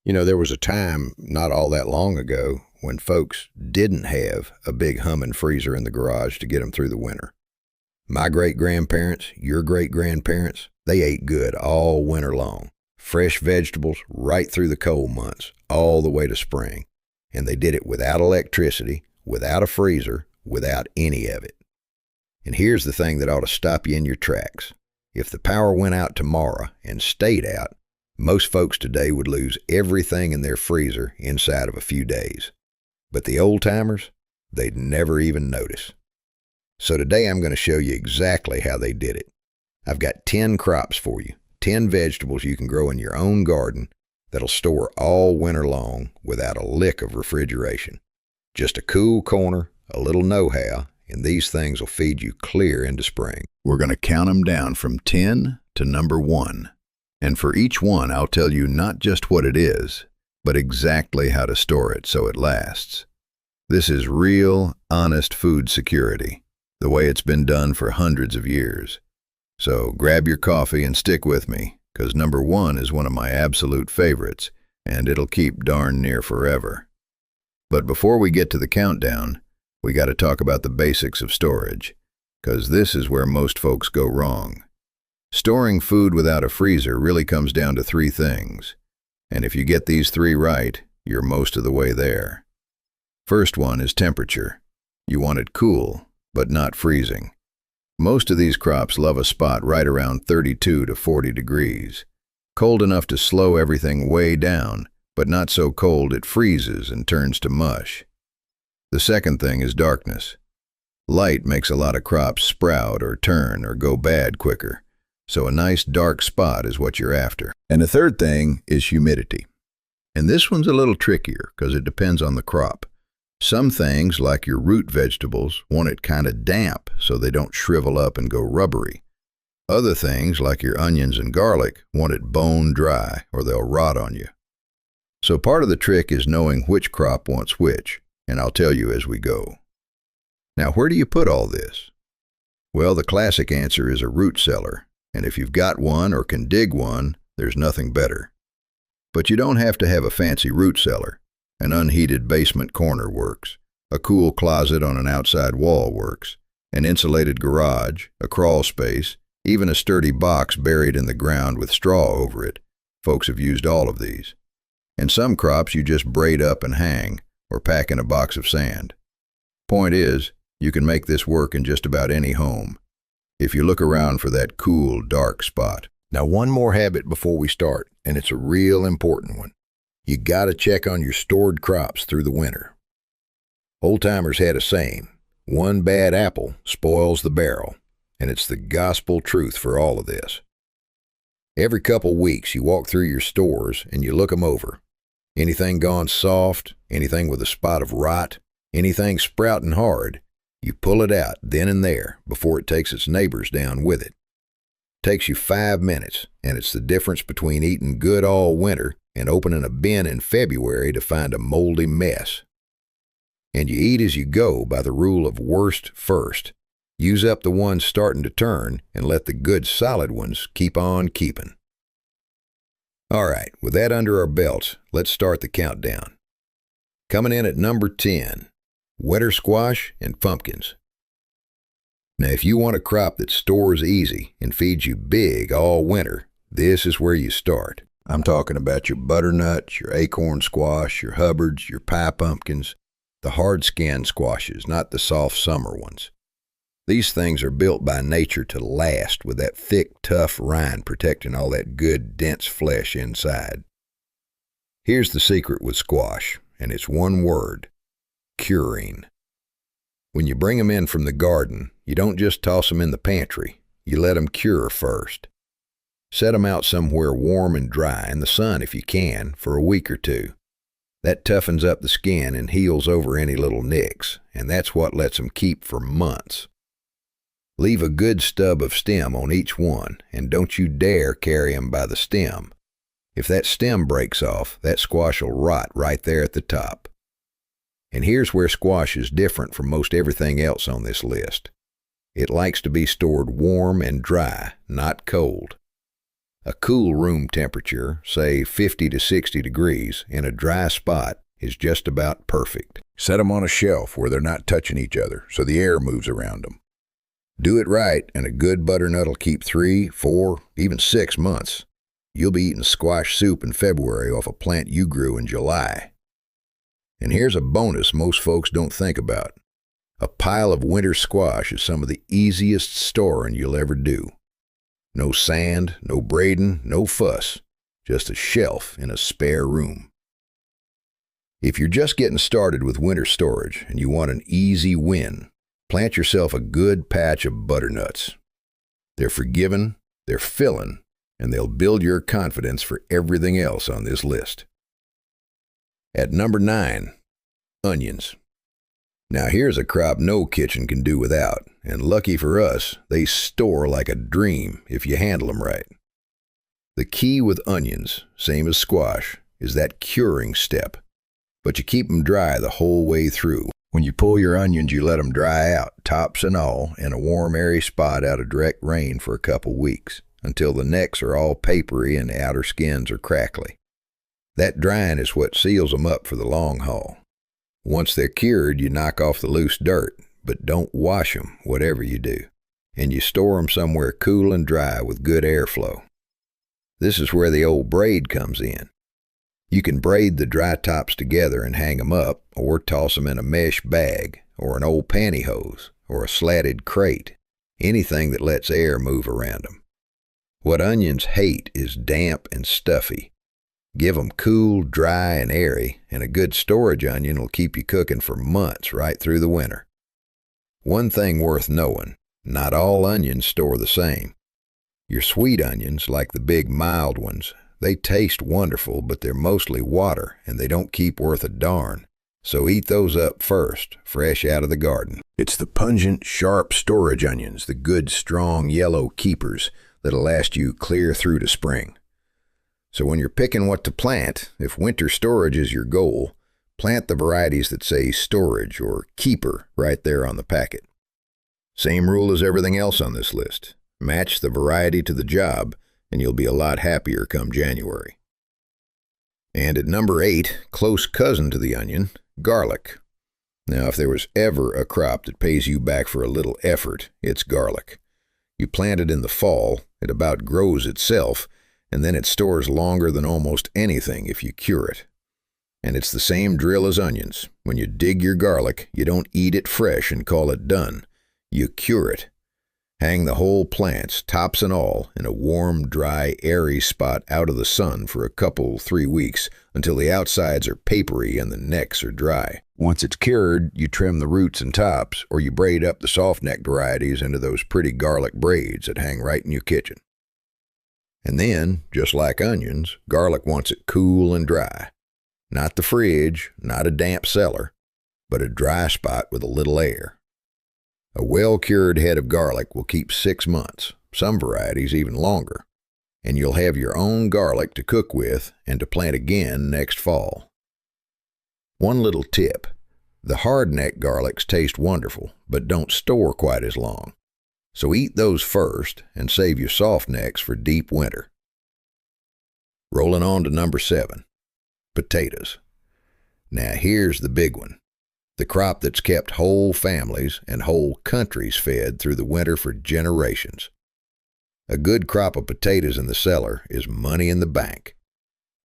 There was a time not all that long ago when folks didn't have a big humming freezer in the garage to get them through the winter. My great-grandparents, your great-grandparents, they ate good all winter long. Fresh vegetables right through the cold months, all the way to spring. And they did it without electricity, without a freezer, without any of it. And here's the thing that ought to stop you in your tracks. If the power went out tomorrow and stayed out, most folks today would lose everything in their freezer inside of a few days. But the old-timers, they'd never even notice. So today I'm going to show you exactly how they did it. I've got 10 crops for you, 10 vegetables you can grow in your own garden that'll store all winter long without a lick of refrigeration. Just a cool corner, a little know-how, and these things will feed you clear into spring. We're going to count them down from 10 to number 1. And for each one, I'll tell you not just what it is, but exactly how to store it so it lasts. This is real, honest food security, the way it's been done for hundreds of years. So grab your coffee and stick with me, because number 1 is one of my absolute favorites, and it'll keep darn near forever. But before we get to the countdown, we got to talk about the basics of storage, because this is where most folks go wrong. Storing food without a freezer really comes down to 3 things, and if you get these 3 right, you're most of the way there. First one is temperature. You want it cool, but not freezing. Most of these crops love a spot right around 32 to 40 degrees. Cold enough to slow everything way down, but not so cold it freezes and turns to mush. The second thing is darkness. Light makes a lot of crops sprout or turn or go bad quicker. So a nice dark spot is what you're after. And the third thing is humidity. And this one's a little trickier because it depends on the crop. Some things, like your root vegetables, want it kind of damp so they don't shrivel up and go rubbery. Other things, like your onions and garlic, want it bone dry or they'll rot on you. So part of the trick is knowing which crop wants which, and I'll tell you as we go. Now, where do you put all this? Well, the classic answer is a root cellar. And if you've got one or can dig one, there's nothing better. But you don't have to have a fancy root cellar. An unheated basement corner works. A cool closet on an outside wall works. An insulated garage, a crawl space, even a sturdy box buried in the ground with straw over it. Folks have used all of these. And some crops you just braid up and hang, or pack in a box of sand. Point is, you can make this work in just about any home, if you look around for that cool, dark spot. Now, one more habit before we start, and it's a real important one. You gotta check on your stored crops through the winter. Old-timers had a saying, one bad apple spoils the barrel, and it's the gospel truth for all of this. Every couple weeks, you walk through your stores and you look them over. Anything gone soft, anything with a spot of rot, anything sprouting hard, you pull it out then and there before it takes its neighbors down with it. Takes you 5 minutes, and it's the difference between eating good all winter and opening a bin in February to find a moldy mess. And you eat as you go by the rule of worst first. Use up the ones starting to turn and let the good solid ones keep on keeping. All right, with that under our belts, let's start the countdown. Coming in at number 10. Winter squash and pumpkins. Now, if you want a crop that stores easy and feeds you big all winter, this is where you start. I'm talking about your butternuts, your acorn squash, your Hubbards, your pie pumpkins, the hard-skinned squashes, not the soft summer ones. These things are built by nature to last with that thick, tough rind protecting all that good, dense flesh inside. Here's the secret with squash, and it's one word. Curing. When you bring them in from the garden, you don't just toss them in the pantry. You let them cure first. Set them out somewhere warm and dry, in the sun if you can, for a week or 2. That toughens up the skin and heals over any little nicks, and that's what lets them keep for months. Leave a good stub of stem on each one, and don't you dare carry them by the stem. If that stem breaks off, that squash will rot right there at the top. And here's where squash is different from most everything else on this list. It likes to be stored warm and dry, not cold. A cool room temperature, say 50 to 60 degrees, in a dry spot is just about perfect. Set them on a shelf where they're not touching each other so the air moves around them. Do it right, and a good butternut will keep 3, 4, even 6 months. You'll be eating squash soup in February off a plant you grew in July. And here's a bonus most folks don't think about. A pile of winter squash is some of the easiest storing you'll ever do. No sand, no braiding, no fuss. Just a shelf in a spare room. If you're just getting started with winter storage and you want an easy win, plant yourself a good patch of butternuts. They're forgiving, they're filling, and they'll build your confidence for everything else on this list. At number 9, onions. Now here's a crop no kitchen can do without, and lucky for us, they store like a dream if you handle them right. The key with onions, same as squash, is that curing step. But you keep them dry the whole way through. When you pull your onions, you let them dry out, tops and all, in a warm, airy spot out of direct rain for a couple weeks, until the necks are all papery and the outer skins are crackly. That drying is what seals them up for the long haul. Once they're cured, you knock off the loose dirt, but don't wash them, whatever you do, and you store them somewhere cool and dry with good airflow. This is where the old braid comes in. You can braid the dry tops together and hang them up, or toss them in a mesh bag, or an old pantyhose, or a slatted crate, anything that lets air move around them. What onions hate is damp and stuffy. Give them cool, dry, and airy, and a good storage onion will keep you cooking for months right through the winter. One thing worth knowing, not all onions store the same. Your sweet onions, like the big mild ones, they taste wonderful, but they're mostly water, and they don't keep worth a darn. So eat those up first, fresh out of the garden. It's the pungent, sharp storage onions, the good, strong, yellow keepers that'll last you clear through to spring. So when you're picking what to plant, if winter storage is your goal, plant the varieties that say storage or keeper right there on the packet. Same rule as everything else on this list. Match the variety to the job, and you'll be a lot happier come January. And at number 8, close cousin to the onion, garlic. Now, if there was ever a crop that pays you back for a little effort, it's garlic. You plant it in the fall, it about grows itself, and then it stores longer than almost anything if you cure it. And it's the same drill as onions. When you dig your garlic, you don't eat it fresh and call it done. You cure it. Hang the whole plants, tops and all, in a warm, dry, airy spot out of the sun for a couple, 3 weeks until the outsides are papery and the necks are dry. Once it's cured, you trim the roots and tops, or you braid up the soft-necked varieties into those pretty garlic braids that hang right in your kitchen. And then, just like onions, garlic wants it cool and dry. Not the fridge, not a damp cellar, but a dry spot with a little air. A well-cured head of garlic will keep 6 months, some varieties even longer, and you'll have your own garlic to cook with and to plant again next fall. One little tip, the hard-necked garlics taste wonderful, but don't store quite as long. So eat those first and save your soft necks for deep winter. Rolling on to number 7, potatoes. Now here's the big one. The crop that's kept whole families and whole countries fed through the winter for generations. A good crop of potatoes in the cellar is money in the bank.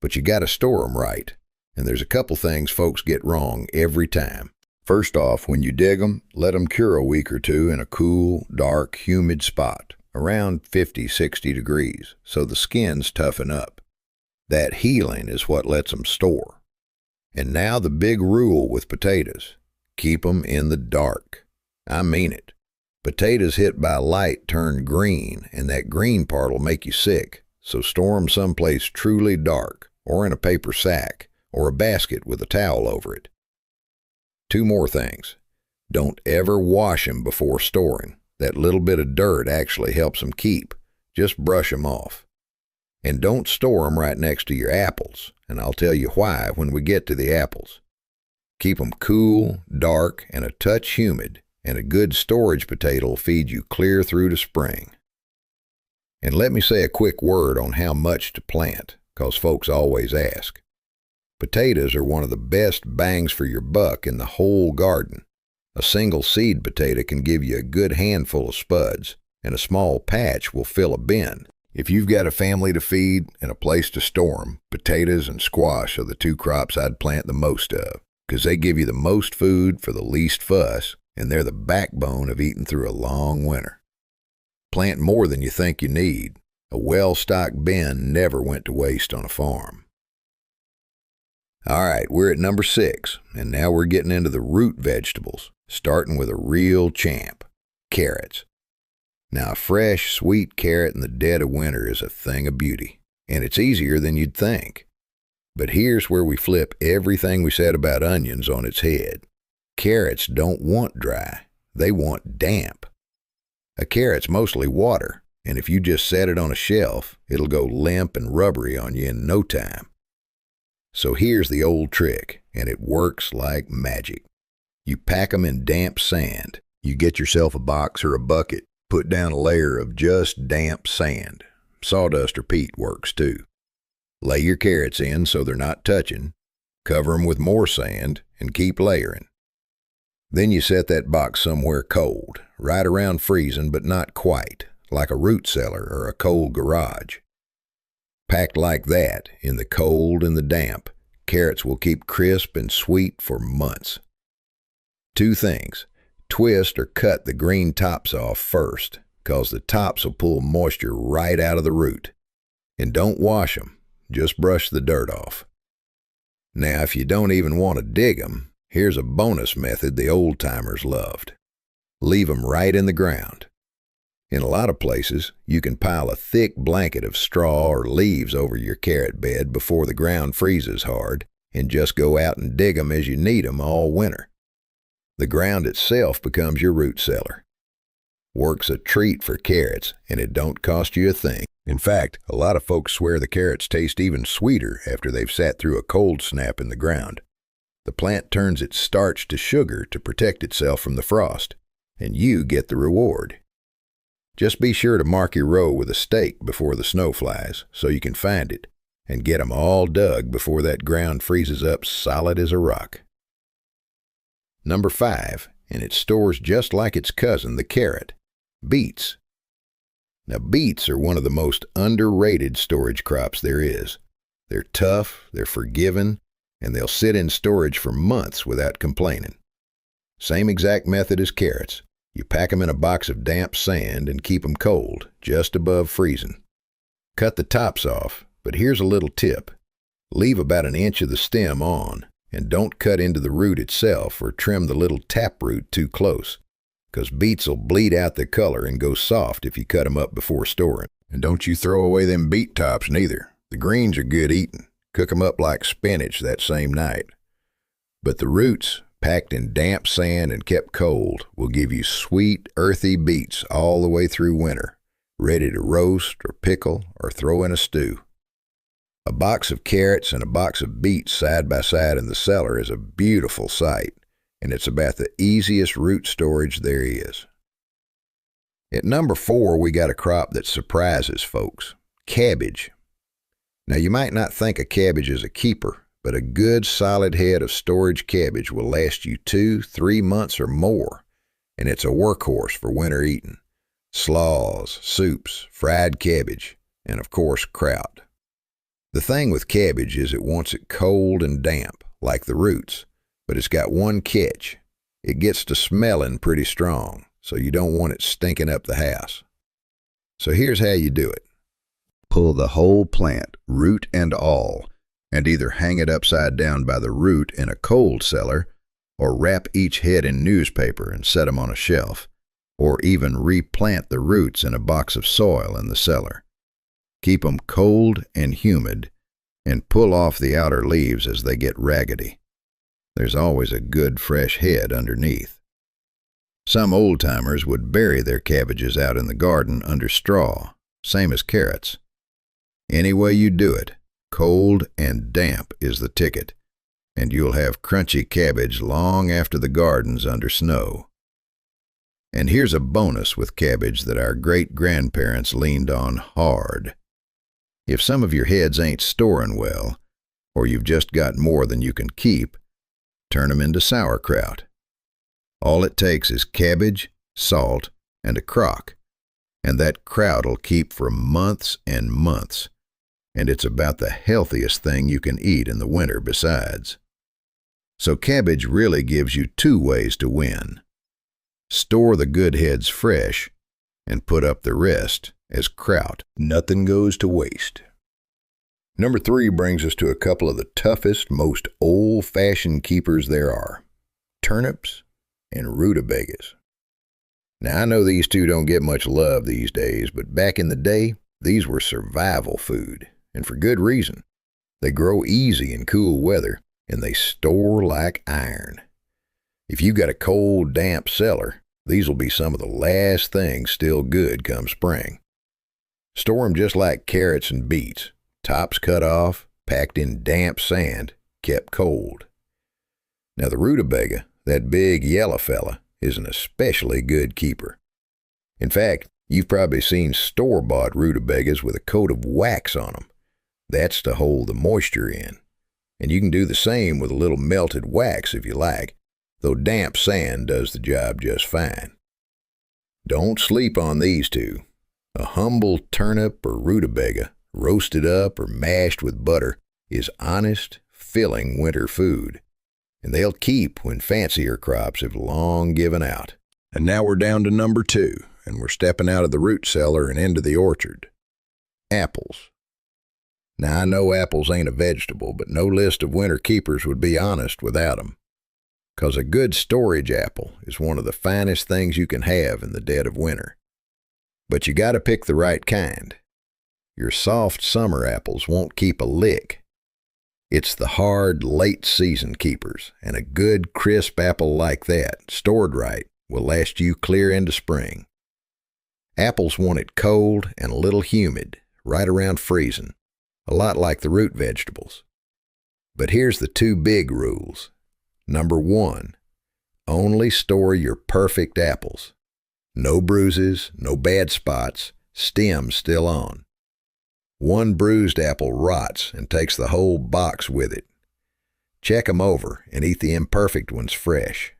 But you gotta store them right, and there's a couple things folks get wrong every time. First off, when you dig them, let them cure a week or two in a cool, dark, humid spot, around 50, 60 degrees, so the skins toughen up. That healing is what lets them store. And now the big rule with potatoes. Keep them in the dark. I mean it. Potatoes hit by light turn green, and that green part will make you sick. So store them someplace truly dark, or in a paper sack, or a basket with a towel over it. 2 more things. Don't ever wash them before storing. That little bit of dirt actually helps them keep. Just brush them off. And don't store them right next to your apples, and I'll tell you why when we get to the apples. Keep them cool, dark, and a touch humid, and a good storage potato will feed you clear through to spring. And let me say a quick word on how much to plant, 'cause folks always ask. Potatoes are one of the best bangs for your buck in the whole garden. A single seed potato can give you a good handful of spuds, and a small patch will fill a bin. If you've got a family to feed and a place to store 'em, potatoes and squash are the two crops I'd plant the most of, 'cause they give you the most food for the least fuss, and they're the backbone of eating through a long winter. Plant more than you think you need. A well-stocked bin never went to waste on a farm. All right, we're at number 6, and now we're getting into the root vegetables, starting with a real champ, carrots. Now, a fresh, sweet carrot in the dead of winter is a thing of beauty, and it's easier than you'd think. But here's where we flip everything we said about onions on its head. Carrots don't want dry, they want damp. A carrot's mostly water, and if you just set it on a shelf, it'll go limp and rubbery on you in no time. So here's the old trick, and it works like magic. You pack 'em in damp sand. You get yourself a box or a bucket, put down a layer of just damp sand. Sawdust or peat works too. Lay your carrots in so they're not touching, cover 'em with more sand, and keep layering. Then you set that box somewhere cold, right around freezing but not quite, like a root cellar or a cold garage. Packed like that, in the cold and the damp, carrots will keep crisp and sweet for months. 2 things. Twist or cut the green tops off first, 'cause the tops will pull moisture right out of the root. And don't wash 'em, just brush the dirt off. Now, if you don't even want to dig 'em, here's a bonus method the old-timers loved. Leave 'em right in the ground. In a lot of places, you can pile a thick blanket of straw or leaves over your carrot bed before the ground freezes hard, and just go out and dig 'em as you need 'em all winter. The ground itself becomes your root cellar. Works a treat for carrots, and it don't cost you a thing. In fact, a lot of folks swear the carrots taste even sweeter after they've sat through a cold snap in the ground. The plant turns its starch to sugar to protect itself from the frost, and you get the reward. Just be sure to mark your row with a stake before the snow flies so you can find it, and get 'em all dug before that ground freezes up solid as a rock. Number 5, and it stores just like its cousin, the carrot, beets. Now, beets are one of the most underrated storage crops there is. They're tough, they're forgiving, and they'll sit in storage for months without complaining. Same exact method as carrots. You pack 'em in a box of damp sand and keep 'em cold, just above freezing. Cut the tops off, but here's a little tip. Leave about an inch of the stem on, and don't cut into the root itself or trim the little taproot too close, 'cause beets will bleed out their color and go soft if you cut 'em up before storing. And don't you throw away them beet tops neither. The greens are good eating. Cook 'em up like spinach that same night. But the roots, packed in damp sand and kept cold, will give you sweet, earthy beets all the way through winter, ready to roast or pickle or throw in a stew. A box of carrots and a box of beets side by side in the cellar is a beautiful sight, and it's about the easiest root storage there is. At number 4, we got a crop that surprises folks, cabbage. Now, you might not think of cabbage as a keeper, but a good solid head of storage cabbage will last you 2-3 months or more, and it's a workhorse for winter eating. Slaws, soups, fried cabbage, and of course kraut. The thing with cabbage is it wants it cold and damp, like the roots, but it's got one catch. It gets to smelling pretty strong, so you don't want it stinking up the house. So here's how you do it. Pull the whole plant, root and all, and either hang it upside down by the root in a cold cellar, or wrap each head in newspaper and set them on a shelf, or even replant the roots in a box of soil in the cellar. Keep them cold and humid, and pull off the outer leaves as they get raggedy. There's always a good fresh head underneath. Some old-timers would bury their cabbages out in the garden under straw, same as carrots. Any way you do it, cold and damp is the ticket, and you'll have crunchy cabbage long after the garden's under snow. And here's a bonus with cabbage that our great-grandparents leaned on hard. If some of your heads ain't storing well, or you've just got more than you can keep, turn 'em into sauerkraut. All it takes is cabbage, salt, and a crock, and that kraut'll keep for months and months, and it's about the healthiest thing you can eat in the winter besides. So cabbage really gives you two ways to win. Store the good heads fresh, and put up the rest as kraut. Nothing goes to waste. Number 3 brings us to a couple of the toughest, most old-fashioned keepers there are: turnips and rutabagas. Now, I know these two don't get much love these days, but back in the day, these were survival food, and for good reason. They grow easy in cool weather, and they store like iron. If you've got a cold, damp cellar, these will be some of the last things still good come spring. Store them just like carrots and beets, tops cut off, packed in damp sand, kept cold. Now the rutabaga, that big yellow fella, is an especially good keeper. In fact, you've probably seen store-bought rutabagas with a coat of wax on them. That's to hold the moisture in. And you can do the same with a little melted wax if you like, though damp sand does the job just fine. Don't sleep on these two. A humble turnip or rutabaga, roasted up or mashed with butter, is honest, filling winter food. And they'll keep when fancier crops have long given out. And now we're down to number 2, and we're stepping out of the root cellar and into the orchard. Apples. Now, I know apples ain't a vegetable, but no list of winter keepers would be honest without them. 'Cause a good storage apple is one of the finest things you can have in the dead of winter. But you gotta pick the right kind. Your soft summer apples won't keep a lick. It's the hard, late-season keepers, and a good, crisp apple like that, stored right, will last you clear into spring. Apples want it cold and a little humid, right around freezing, a lot like the root vegetables. But here's the 2 big rules. Number 1, only store your perfect apples. No bruises, no bad spots, stems still on. One bruised apple rots and takes the whole box with it. Check 'em over and eat the imperfect ones fresh.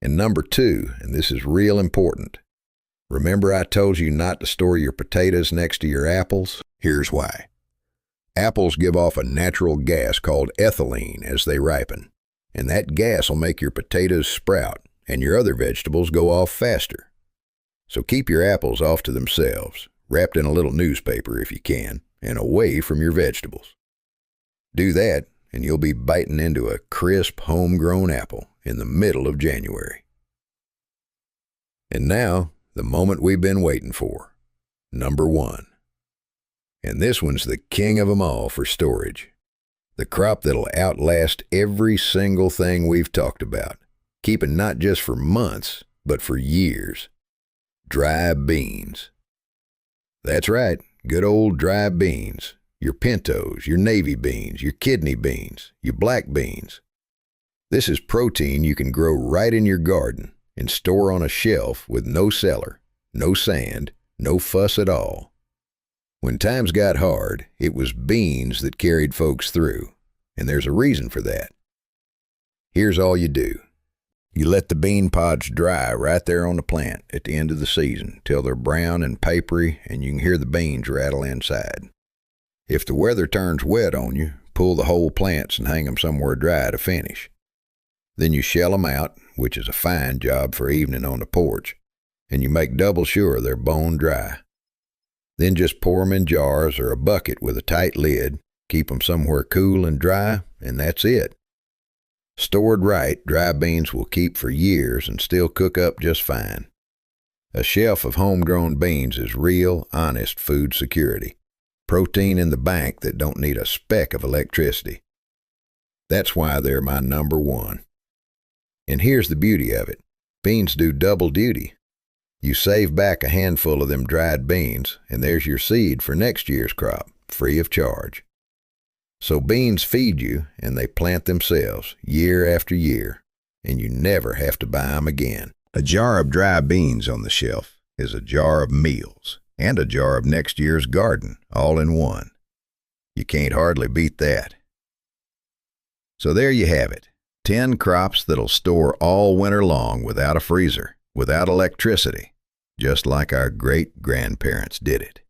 And number 2, and this is real important, remember I told you not to store your potatoes next to your apples? Here's why. Apples give off a natural gas called ethylene as they ripen, and that gas will make your potatoes sprout and your other vegetables go off faster. So keep your apples off to themselves, wrapped in a little newspaper if you can, and away from your vegetables. Do that, and you'll be biting into a crisp, homegrown apple in the middle of January. And now, the moment we've been waiting for. Number 1. And this one's the king of them all for storage. The crop that'll outlast every single thing we've talked about, keeping not just for months, but for years. Dry beans. That's right, good old dry beans. Your pintos, your navy beans, your kidney beans, your black beans. This is protein you can grow right in your garden and store on a shelf with no cellar, no sand, no fuss at all. When times got hard, it was beans that carried folks through, and there's a reason for that. Here's all you do. You let the bean pods dry right there on the plant at the end of the season till they're brown and papery and you can hear the beans rattle inside. If the weather turns wet on you, pull the whole plants and hang them somewhere dry to finish. Then you shell them out, which is a fine job for evening on the porch, and you make double sure they're bone dry. Then just pour them in jars or a bucket with a tight lid, keep them somewhere cool and dry, and that's it. Stored right, dry beans will keep for years and still cook up just fine. A shelf of homegrown beans is real, honest food security. Protein in the bank that don't need a speck of electricity. That's why they're my number 1. And here's the beauty of it. Beans do double duty. You save back a handful of them dried beans, and there's your seed for next year's crop, free of charge. So beans feed you, and they plant themselves year after year, and you never have to buy them again. A jar of dry beans on the shelf is a jar of meals and a jar of next year's garden, all in one. You can't hardly beat that. So there you have it, 10 crops that'll store all winter long without a freezer, without electricity, just like our great-grandparents did it.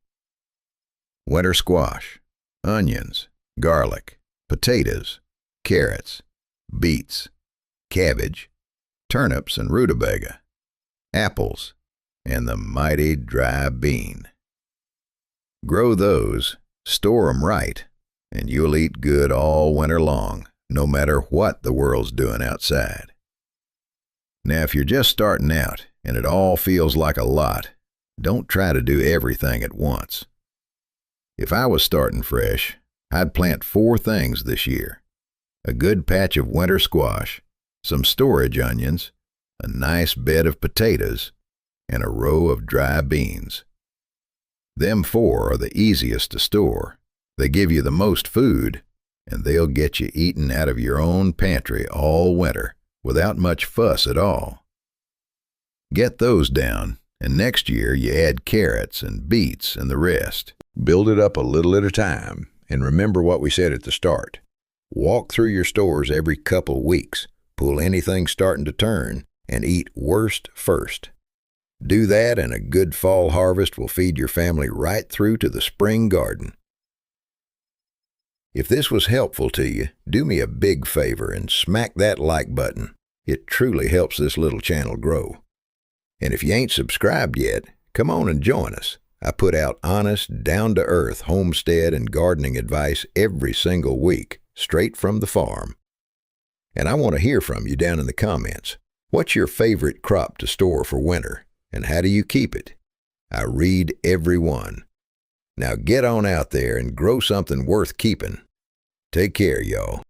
Winter squash, onions, garlic, potatoes, carrots, beets, cabbage, turnips and rutabaga, apples, and the mighty dry bean. Grow those, store 'em right, and you'll eat good all winter long, no matter what the world's doing outside. Now, if you're just starting out and it all feels like a lot, don't try to do everything at once. If I was starting fresh, I'd plant 4 things this year: a good patch of winter squash, some storage onions, a nice bed of potatoes, and a row of dry beans. Them 4 are the easiest to store. They give you the most food, and they'll get you eating out of your own pantry all winter without much fuss at all. Get those down, and next year you add carrots and beets and the rest. Build it up a little at a time, and remember what we said at the start. Walk through your stores every couple weeks, pull anything starting to turn, and eat worst first. Do that, and a good fall harvest will feed your family right through to the spring garden. If this was helpful to you, do me a big favor and smack that like button. It truly helps this little channel grow. And if you ain't subscribed yet, come on and join us. I put out honest, down-to-earth homestead and gardening advice every single week, straight from the farm. And I want to hear from you down in the comments. What's your favorite crop to store for winter, and how do you keep it? I read every one. Now get on out there and grow something worth keeping. Take care, y'all.